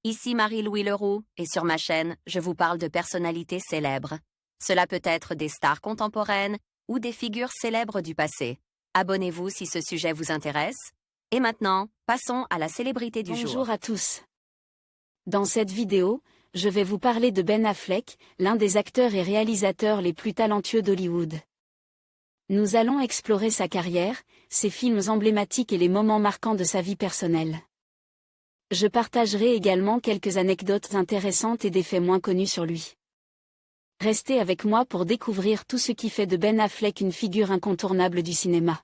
Ici Marie-Louis Leroux, et sur ma chaîne, je vous parle de personnalités célèbres. Cela peut être des stars contemporaines ou des figures célèbres du passé. Abonnez-vous si ce sujet vous intéresse. Et maintenant, passons à la célébrité du jour. Bonjour à tous. Dans cette vidéo, je vais vous parler de Ben Affleck, l'un des acteurs et réalisateurs les plus talentueux d'Hollywood. Nous allons explorer sa carrière, ses films emblématiques et les moments marquants de sa vie personnelle. Je partagerai également quelques anecdotes intéressantes et des faits moins connus sur lui. Restez avec moi pour découvrir tout ce qui fait de Ben Affleck une figure incontournable du cinéma.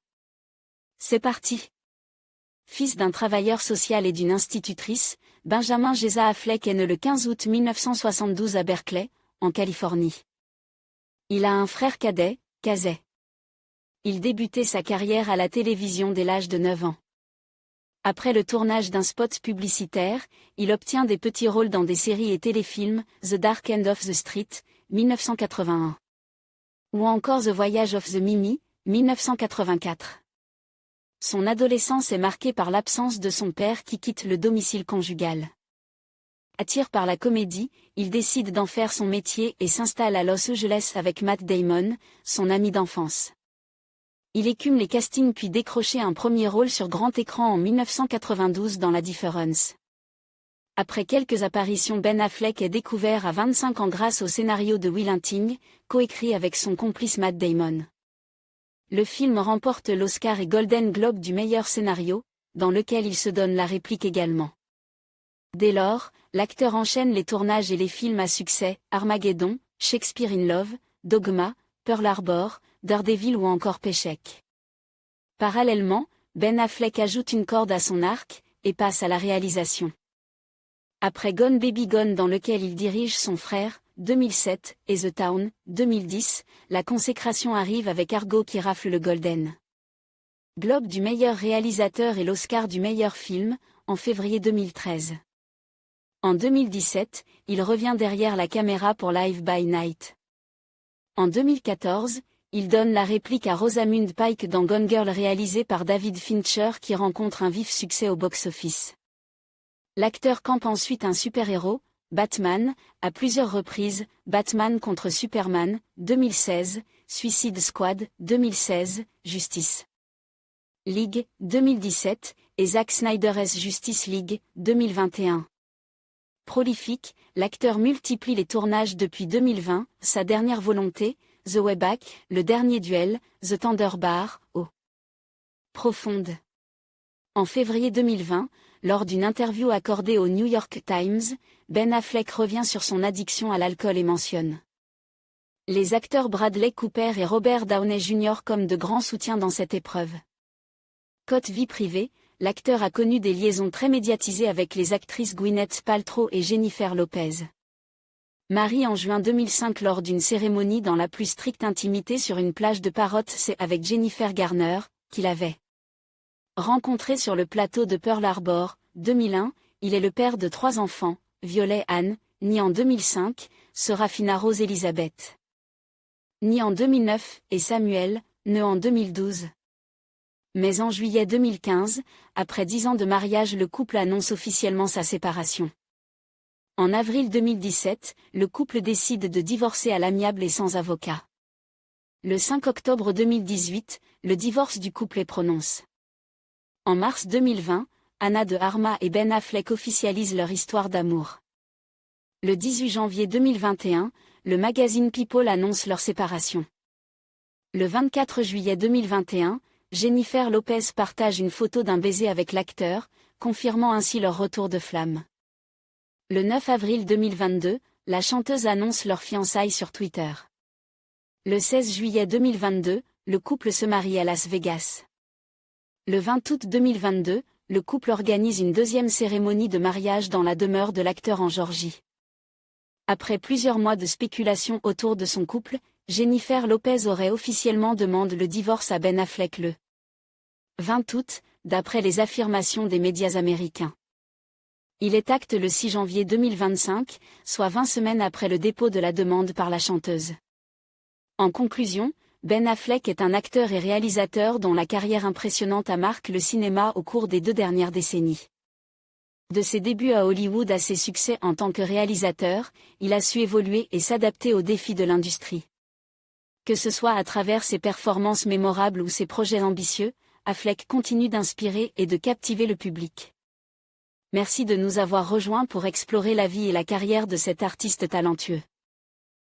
C'est parti! Fils d'un travailleur social et d'une institutrice, Benjamin Geza Affleck est né le 15 août 1972 à Berkeley, en Californie. Il a un frère cadet, Casey. Il débutait sa carrière à la télévision dès l'âge de 9 ans. Après le tournage d'un spot publicitaire, il obtient des petits rôles dans des séries et téléfilms, The Dark End of the Street, 1981. Ou encore The Voyage of the Mimi, 1984. Son adolescence est marquée par l'absence de son père qui quitte le domicile conjugal. Attiré par la comédie, il décide d'en faire son métier et s'installe à Los Angeles avec Matt Damon, son ami d'enfance. Il écume les castings puis décroche un premier rôle sur grand écran en 1992 dans La Difference. Après quelques apparitions, Ben Affleck est découvert à 25 ans grâce au scénario de Will Hunting, coécrit avec son complice Matt Damon. Le film remporte l'Oscar et Golden Globe du meilleur scénario, dans lequel il se donne la réplique également. Dès lors, l'acteur enchaîne les tournages et les films à succès, Armageddon, Shakespeare in Love, Dogma, Pearl Harbor, Daredevil ou encore Paycheck. Parallèlement, Ben Affleck ajoute une corde à son arc, et passe à la réalisation. Après Gone Baby Gone dans lequel il dirige son frère, 2007, et The Town, 2010, la consécration arrive avec Argo qui rafle le Golden Globe du meilleur réalisateur et l'Oscar du meilleur film, en février 2013. En 2017, il revient derrière la caméra pour Live by Night. En 2014, il donne la réplique à Rosamund Pike dans Gone Girl réalisé par David Fincher qui rencontre un vif succès au box-office. L'acteur campe ensuite un super-héros, Batman, à plusieurs reprises, Batman contre Superman, 2016, Suicide Squad, 2016, Justice League, 2017, et Zack Snyder's Justice League, 2021. Prolifique, l'acteur multiplie les tournages depuis 2020, sa dernière volonté, The Way Back, Le Dernier Duel, The Tender Bar, Eau Profonde. En février 2020, lors d'une interview accordée au New York Times, Ben Affleck revient sur son addiction à l'alcool et mentionne les acteurs Bradley Cooper et Robert Downey Jr. comme de grands soutiens dans cette épreuve. Côté vie privée, l'acteur a connu des liaisons très médiatisées avec les actrices Gwyneth Paltrow et Jennifer Lopez. Marié en juin 2005 lors d'une cérémonie dans la plus stricte intimité sur une plage de Parrot, c'est avec Jennifer Garner, qu'il avait rencontré sur le plateau de Pearl Harbor, 2001, il est le père de 3 enfants, Violet Anne, née en 2005, Serafina Rose Elizabeth, née en 2009, et Samuel, né en 2012. Mais en juillet 2015, après 10 ans de mariage, le couple annonce officiellement sa séparation. En avril 2017, le couple décide de divorcer à l'amiable et sans avocat. Le 5 octobre 2018, le divorce du couple est prononcé. En mars 2020, Anna de Armas et Ben Affleck officialisent leur histoire d'amour. Le 18 janvier 2021, le magazine People annonce leur séparation. Le 24 juillet 2021, Jennifer Lopez partage une photo d'un baiser avec l'acteur, confirmant ainsi leur retour de flamme. Le 9 avril 2022, la chanteuse annonce leur fiançailles sur Twitter. Le 16 juillet 2022, le couple se marie à Las Vegas. Le 20 août 2022, le couple organise une deuxième cérémonie de mariage dans la demeure de l'acteur en Géorgie. Après plusieurs mois de spéculation autour de son couple, Jennifer Lopez aurait officiellement demandé le divorce à Ben Affleck le 20 août, d'après les affirmations des médias américains. Il est acte le 6 janvier 2025, soit 20 semaines après le dépôt de la demande par la chanteuse. En conclusion, Ben Affleck est un acteur et réalisateur dont la carrière impressionnante a marqué le cinéma au cours des 2 dernières décennies. De ses débuts à Hollywood à ses succès en tant que réalisateur, il a su évoluer et s'adapter aux défis de l'industrie. Que ce soit à travers ses performances mémorables ou ses projets ambitieux, Affleck continue d'inspirer et de captiver le public. Merci de nous avoir rejoints pour explorer la vie et la carrière de cet artiste talentueux.